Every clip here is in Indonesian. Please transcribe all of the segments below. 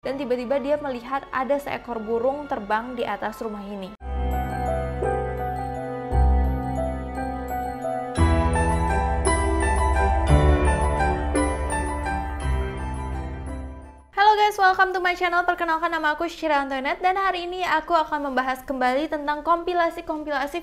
dan tiba-tiba dia melihat ada seekor burung terbang di atas rumah ini. Halo guys, welcome to my channel. Perkenalkan, nama aku Syira Antoinette dan hari ini aku akan membahas kembali tentang kompilasi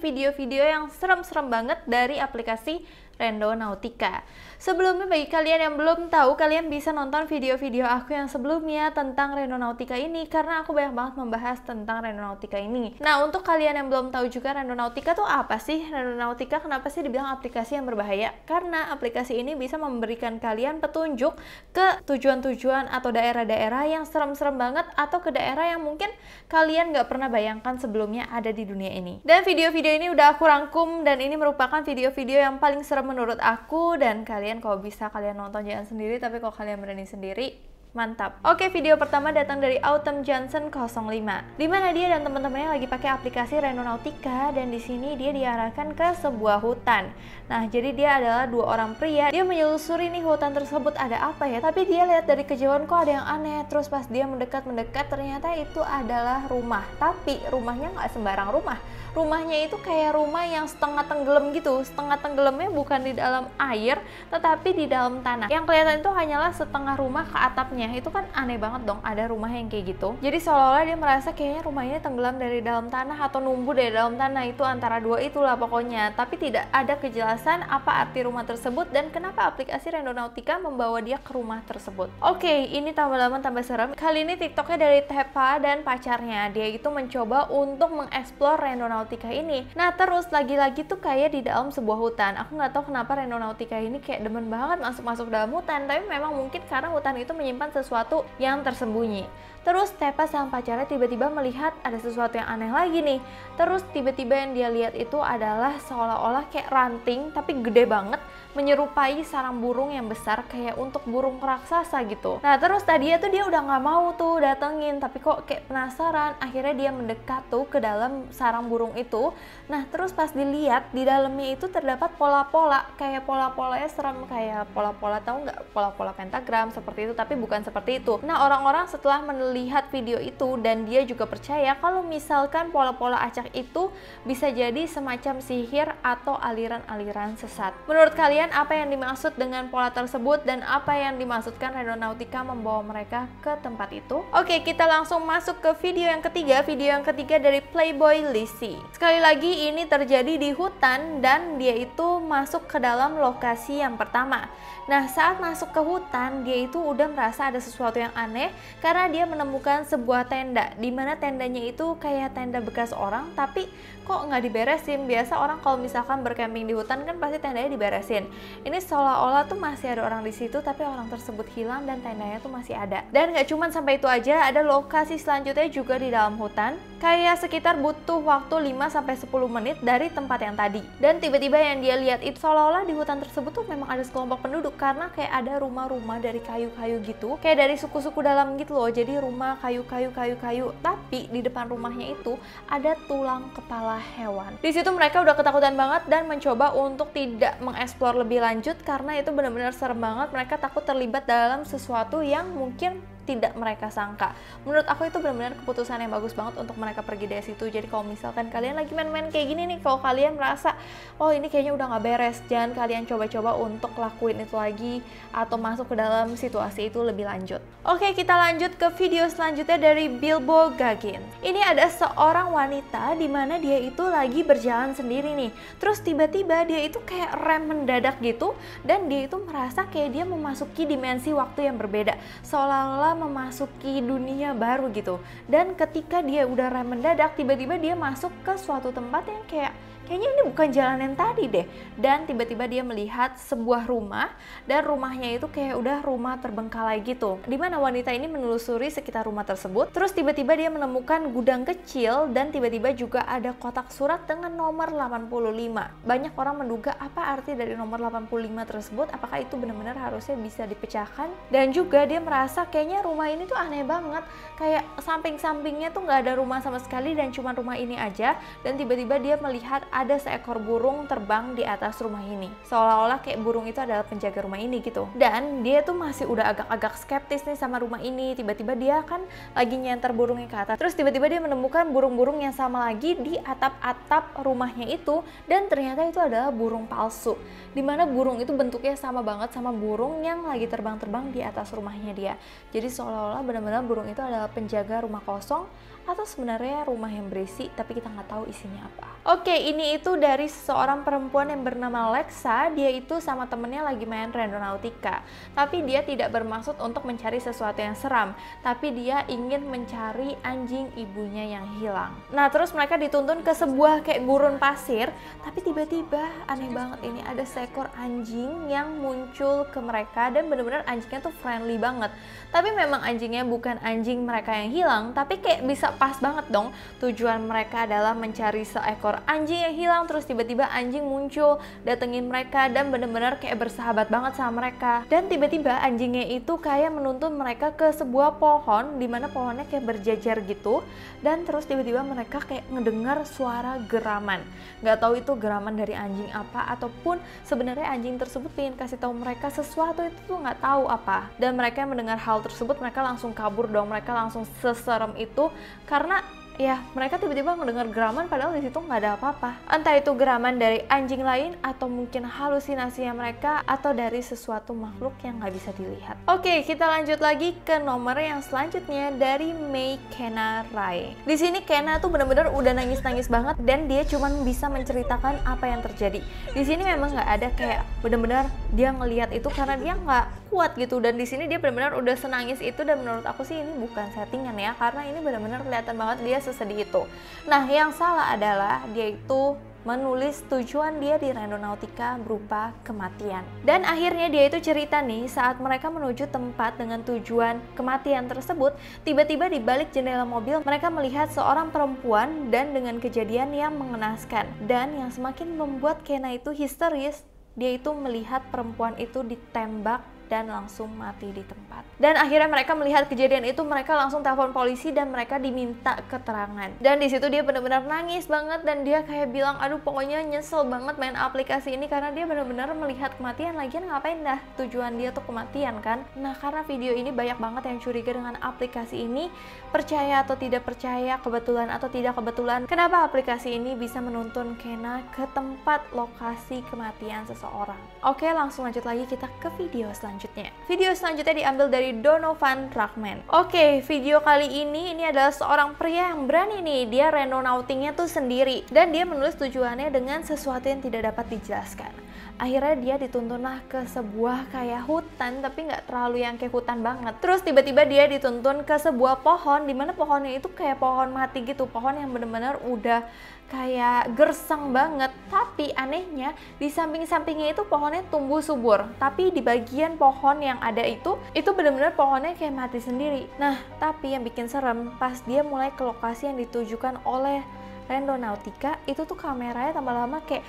video-video yang serem-serem banget dari aplikasi Randonautica. Sebelumnya, bagi kalian yang belum tahu, kalian bisa nonton video-video aku yang sebelumnya tentang Randonautica ini karena aku banyak banget membahas tentang Randonautica ini. Nah, untuk kalian yang belum tahu juga Randonautica tuh apa sih? Randonautica kenapa sih dibilang aplikasi yang berbahaya? Karena aplikasi ini bisa memberikan kalian petunjuk ke tujuan-tujuan atau daerah-daerah yang serem-serem banget atau ke daerah yang mungkin kalian nggak pernah bayangkan sebelumnya ada di dunia ini. Dan video-video ini udah aku rangkum dan ini merupakan video-video yang paling serem menurut aku, dan kalian kalau bisa kalian nonton jangan sendiri, tapi kalau kalian berani sendiri mantap. Oke, video pertama datang dari Autumn Johnson 05, dimana dia dan teman-temannya lagi pakai aplikasi Randonautica, dan di sini dia diarahkan ke sebuah hutan. Nah, jadi dia adalah dua orang pria. Dia menyelusuri nih hutan tersebut ada apa ya, tapi dia lihat dari kejauhan kok ada yang aneh. Terus pas dia mendekat ternyata itu adalah rumah. Tapi rumahnya nggak sembarang rumah. Rumahnya itu kayak rumah yang setengah tenggelam gitu. Setengah tenggelamnya bukan di dalam air, tetapi di dalam tanah. Yang kelihatan itu hanyalah setengah rumah ke atapnya. Itu kan aneh banget dong, ada rumah yang kayak gitu. Jadi seolah-olah dia merasa kayaknya rumahnya tenggelam dari dalam tanah atau numbuh dari dalam tanah. Itu antara dua itulah pokoknya. Tapi tidak ada kejelasan apa arti rumah tersebut dan kenapa aplikasi Randonautica membawa dia ke rumah tersebut. Oke, ini tambah lama tambah serem. Kali ini TikToknya dari Tepa dan pacarnya. Dia itu mencoba untuk mengeksplor Randonautica ini. Nah, terus lagi-lagi tuh kayak di dalam sebuah hutan. Aku nggak tahu kenapa Randonautica ini kayak demen banget masuk-masuk dalam hutan. Tapi memang mungkin karena hutan itu menyimpan sesuatu yang tersembunyi. Terus Tepa sama pacarnya tiba-tiba melihat ada sesuatu yang aneh lagi nih. Terus tiba-tiba yang dia lihat itu adalah seolah-olah kayak ranting tapi gede banget, menyerupai sarang burung yang besar kayak untuk burung raksasa gitu. Nah, terus tadinya tuh dia udah nggak mau tuh datengin, tapi kok kayak penasaran. Akhirnya dia mendekat tuh ke dalam sarang burung itu. Nah, terus pas dilihat di dalamnya itu terdapat pola-pola, kayak pola-polanya serem, kayak pola-pola, tahu nggak, pola-pola pentagram seperti itu, tapi bukan seperti itu. Nah, orang-orang setelah melihat video itu dan dia juga percaya kalau misalkan pola-pola acak itu bisa jadi semacam sihir atau aliran-aliran sesat. Menurut kalian apa yang dimaksud dengan pola tersebut dan apa yang dimaksudkan Randonautica membawa mereka ke tempat itu? Oke, kita langsung masuk ke video yang ketiga. Video yang ketiga dari Playboy Lizzy. Sekali lagi ini terjadi di hutan dan dia itu masuk ke dalam lokasi yang pertama. Nah, saat masuk ke hutan, dia itu udah merasa ada sesuatu yang aneh karena dia menemukan sebuah tenda, dimana tendanya itu kayak tenda bekas orang, tapi kok nggak diberesin. Biasa orang kalau misalkan bercamping di hutan kan pasti tendanya diberesin. Ini seolah-olah tuh masih ada orang di situ, tapi orang tersebut hilang dan tendanya tuh masih ada. Dan nggak cuma sampai itu aja, ada lokasi selanjutnya juga di dalam hutan, kayak sekitar butuh waktu 5-10 menit dari tempat yang tadi. Dan tiba-tiba yang dia lihat itu seolah-olah di hutan tersebut tuh memang ada sekelompok penduduk, karena kayak ada rumah-rumah dari kayu-kayu gitu, kayak dari suku-suku dalam gitu loh. Jadi rumah kayu-kayu, tapi di depan rumahnya itu ada tulang kepala hewan. Di situ mereka udah ketakutan banget dan mencoba untuk tidak mengeksplor lebih lanjut karena itu benar-benar serem banget. Mereka takut terlibat dalam sesuatu yang mungkin tidak mereka sangka. Menurut aku itu benar-benar keputusan yang bagus banget untuk mereka pergi dari situ. Jadi kalau misalkan kalian lagi main-main kayak gini nih, kalau kalian merasa oh ini kayaknya udah nggak beres, jangan kalian coba-coba untuk lakuin itu lagi atau masuk ke dalam situasi itu lebih lanjut. Oke, kita lanjut ke video selanjutnya dari Bilbo Gagin. Ini ada seorang wanita di mana dia itu lagi berjalan sendiri nih. Terus tiba-tiba dia itu kayak rem mendadak gitu dan dia itu merasa kayak dia memasuki dimensi waktu yang berbeda. Seolah-olah memasuki dunia baru gitu. Dan ketika dia udah rem mendadak, tiba-tiba dia masuk ke suatu tempat yang kayaknya ini bukan jalan yang tadi deh. Dan tiba-tiba dia melihat sebuah rumah, dan rumahnya itu kayak udah rumah terbengkalai gitu. Dimana wanita ini menelusuri sekitar rumah tersebut, terus tiba-tiba dia menemukan gudang kecil, dan tiba-tiba juga ada kotak surat dengan nomor 85. Banyak orang menduga apa arti dari nomor 85 tersebut, apakah itu benar-benar harusnya bisa dipecahkan. Dan juga dia merasa kayaknya rumah ini tuh aneh banget, kayak samping-sampingnya tuh nggak ada rumah sama sekali dan cuma rumah ini aja. Dan tiba-tiba dia melihat ada seekor burung terbang di atas rumah ini. Seolah-olah kayak burung itu adalah penjaga rumah ini gitu. Dan dia tuh masih udah agak-agak skeptis nih sama rumah ini. Tiba-tiba dia kan lagi nyenter burungnya ke atas. Terus tiba-tiba dia menemukan burung-burung yang sama lagi di atap-atap rumahnya itu. Dan ternyata itu adalah burung palsu. Dimana burung itu bentuknya sama banget sama burung yang lagi terbang-terbang di atas rumahnya dia. Jadi seolah-olah benar-benar burung itu adalah penjaga rumah kosong atau sebenarnya rumah yang berisi tapi kita nggak tahu isinya apa. Oke, ini itu dari seseorang perempuan yang bernama Lexa. Dia itu sama temennya lagi main Randonautica, tapi dia tidak bermaksud untuk mencari sesuatu yang seram, tapi dia ingin mencari anjing ibunya yang hilang. Nah, terus mereka dituntun ke sebuah kayak gurun pasir, tapi tiba-tiba aneh banget ini ada seekor anjing yang muncul ke mereka dan bener-bener anjingnya tuh friendly banget. Tapi memang anjingnya bukan anjing mereka yang hilang, tapi kayak bisa pas banget dong. Tujuan mereka adalah mencari seekor anjing yang hilang, terus tiba-tiba anjing muncul datengin mereka dan bener-bener kayak bersahabat banget sama mereka. Dan tiba-tiba anjingnya itu kayak menuntun mereka ke sebuah pohon, dimana pohonnya kayak berjajar gitu. Dan terus tiba-tiba mereka kayak ngedengar suara geraman. Gak tahu itu geraman dari anjing apa, ataupun sebenarnya anjing tersebut pengen kasih tahu mereka sesuatu itu tuh nggak tahu apa. Dan mereka yang mendengar hal tersebut, mereka langsung kabur dong, mereka langsung seserem itu karena ya mereka tiba-tiba mendengar geraman padahal di situ nggak ada apa-apa. Entah itu geraman dari anjing lain atau mungkin halusinasinya mereka atau dari sesuatu makhluk yang nggak bisa dilihat. Oke, kita lanjut lagi ke nomor yang selanjutnya dari Mei Kenna Rai. Di sini Kenna tuh bener-bener udah nangis-nangis banget dan dia cuma bisa menceritakan apa yang terjadi. Di sini memang nggak ada kayak bener-bener dia ngelihat itu karena dia nggak kuat gitu, dan di sini dia benar-benar udah senangis itu, dan menurut aku sih ini bukan settingan ya, karena ini benar-benar kelihatan banget dia sesedih itu. Nah, yang salah adalah dia itu menulis tujuan dia di Randonautica berupa kematian. Dan akhirnya dia itu cerita nih, saat mereka menuju tempat dengan tujuan kematian tersebut, tiba-tiba di balik jendela mobil mereka melihat seorang perempuan dan dengan kejadian yang mengenaskan. Dan yang semakin membuat Kenna itu histeris, dia itu melihat perempuan itu ditembak dan langsung mati di tempat. Dan akhirnya mereka melihat kejadian itu, mereka langsung telepon polisi dan mereka diminta keterangan. Dan di situ dia benar-benar nangis banget dan dia kayak bilang, aduh pokoknya nyesel banget main aplikasi ini karena dia benar-benar melihat kematian. Lagian ngapain dah, tujuan dia tuh kematian kan. Nah, karena video ini banyak banget yang curiga dengan aplikasi ini, percaya atau tidak percaya, kebetulan atau tidak kebetulan, kenapa aplikasi ini bisa menuntun Kenna ke tempat lokasi kematian seseorang. Oke, langsung lanjut lagi kita ke video selanjutnya. Video selanjutnya diambil dari Donovan Rachman. Oke, video kali ini adalah seorang pria yang berani nih, dia randonautingnya tuh sendiri dan dia menulis tujuannya dengan sesuatu yang tidak dapat dijelaskan. Akhirnya dia dituntunlah ke sebuah kayak hutan, tapi nggak terlalu yang kayak hutan banget. Terus tiba-tiba dia dituntun ke sebuah pohon, dimana pohonnya itu kayak pohon mati gitu, pohon yang bener-bener udah kayak gersang banget. Tapi anehnya di samping-sampingnya itu pohonnya tumbuh subur, tapi di bagian pohon yang ada itu bener-bener pohonnya kayak mati sendiri. Nah, tapi yang bikin serem pas dia mulai ke lokasi yang ditujukan oleh Randonautica, itu tuh kameranya tambah lama kayak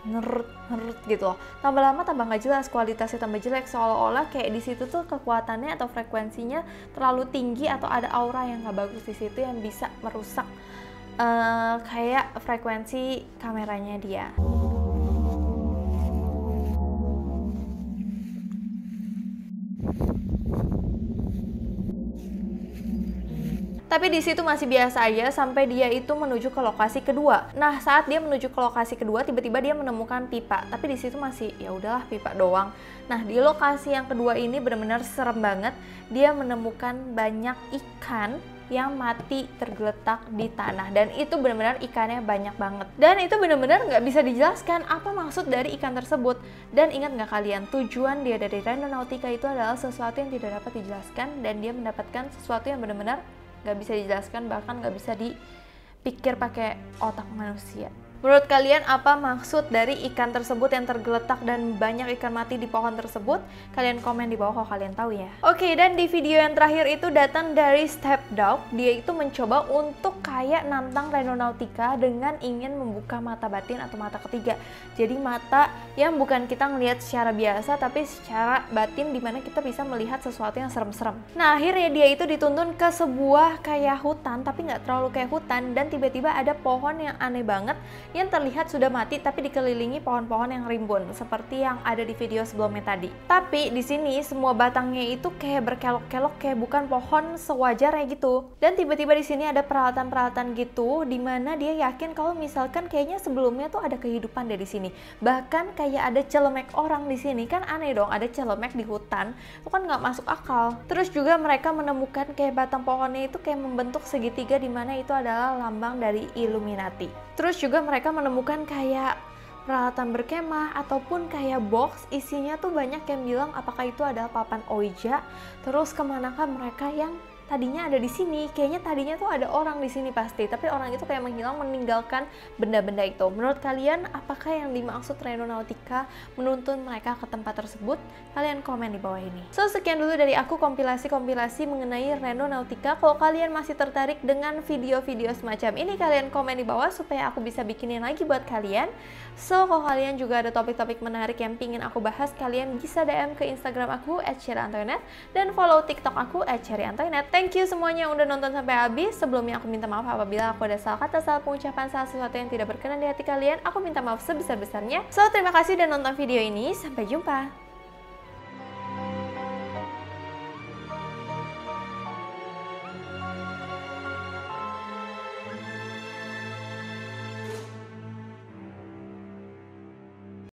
ngerut gitu loh. Tambah lama tambah nggak jelas, kualitasnya tambah jelek, seolah-olah kayak di situ tuh kekuatannya atau frekuensinya terlalu tinggi atau ada aura yang nggak bagus di situ yang bisa merusak kayak frekuensi kameranya dia. Tapi di situ masih biasa aja sampai dia itu menuju ke lokasi kedua. Nah, saat dia menuju ke lokasi kedua, tiba-tiba dia menemukan pipa. Tapi di situ masih ya udahlah pipa doang. Nah, di lokasi yang kedua ini benar-benar serem banget. Dia menemukan banyak ikan yang mati tergeletak di tanah, dan itu benar-benar ikannya banyak banget. Dan itu benar-benar nggak bisa dijelaskan apa maksud dari ikan tersebut. Dan ingat nggak kalian, tujuan dia dari Randonautica itu adalah sesuatu yang tidak dapat dijelaskan, dan dia mendapatkan sesuatu yang benar-benar nggak bisa dijelaskan, bahkan nggak bisa dipikir pakai otak manusia. Menurut kalian apa maksud dari ikan tersebut yang tergeletak dan banyak ikan mati di pohon tersebut? Kalian komen di bawah kalau kalian tahu ya. Oke, dan di video yang terakhir itu datang dari Step Dog. Dia itu mencoba untuk kayak nantang Randonautica dengan ingin membuka mata batin atau mata ketiga. Jadi mata yang bukan kita ngelihat secara biasa, tapi secara batin, dimana kita bisa melihat sesuatu yang serem-serem. Nah, akhirnya dia itu dituntun ke sebuah kayak hutan, tapi nggak terlalu kayak hutan, dan tiba-tiba ada pohon yang aneh banget yang terlihat sudah mati tapi dikelilingi pohon-pohon yang rimbun seperti yang ada di video sebelumnya tadi. Tapi di sini semua batangnya itu kayak berkelok-kelok, kayak bukan pohon sewajarnya gitu. Dan tiba-tiba di sini ada peralatan-peralatan gitu dimana dia yakin kalau misalkan kayaknya sebelumnya tuh ada kehidupan dari sini. Bahkan kayak ada celemek orang di sini, kan aneh dong, ada celemek di hutan, itu kan nggak masuk akal. Terus juga mereka menemukan kayak batang pohonnya itu kayak membentuk segitiga dimana itu adalah lambang dari Illuminati. Terus juga mereka menemukan kayak peralatan berkemah ataupun kayak box isinya tuh banyak yang bilang apakah itu adalah papan Ouija. Terus kemanakah mereka yang tadinya ada di sini? Kayaknya tadinya tuh ada orang di sini pasti, tapi orang itu kayak menghilang meninggalkan benda-benda itu. Menurut kalian apakah yang dimaksud Randonautica menuntun mereka ke tempat tersebut? Kalian komen di bawah ini. So, sekian dulu dari aku kompilasi-kompilasi mengenai Randonautica. Kalau kalian masih tertarik dengan video-video semacam ini, kalian komen di bawah supaya aku bisa bikinin lagi buat kalian. So, kalau kalian juga ada topik-topik menarik yang pingin aku bahas, kalian bisa DM ke Instagram aku @cherryantoinette dan follow TikTok aku @cherryantoinette. Thank you semuanya yang udah nonton sampai habis. Sebelumnya aku minta maaf apabila aku ada salah kata, salah pengucapan, salah sesuatu yang tidak berkenan di hati kalian. Aku minta maaf sebesar-besarnya. So, terima kasih udah nonton video ini. Sampai jumpa.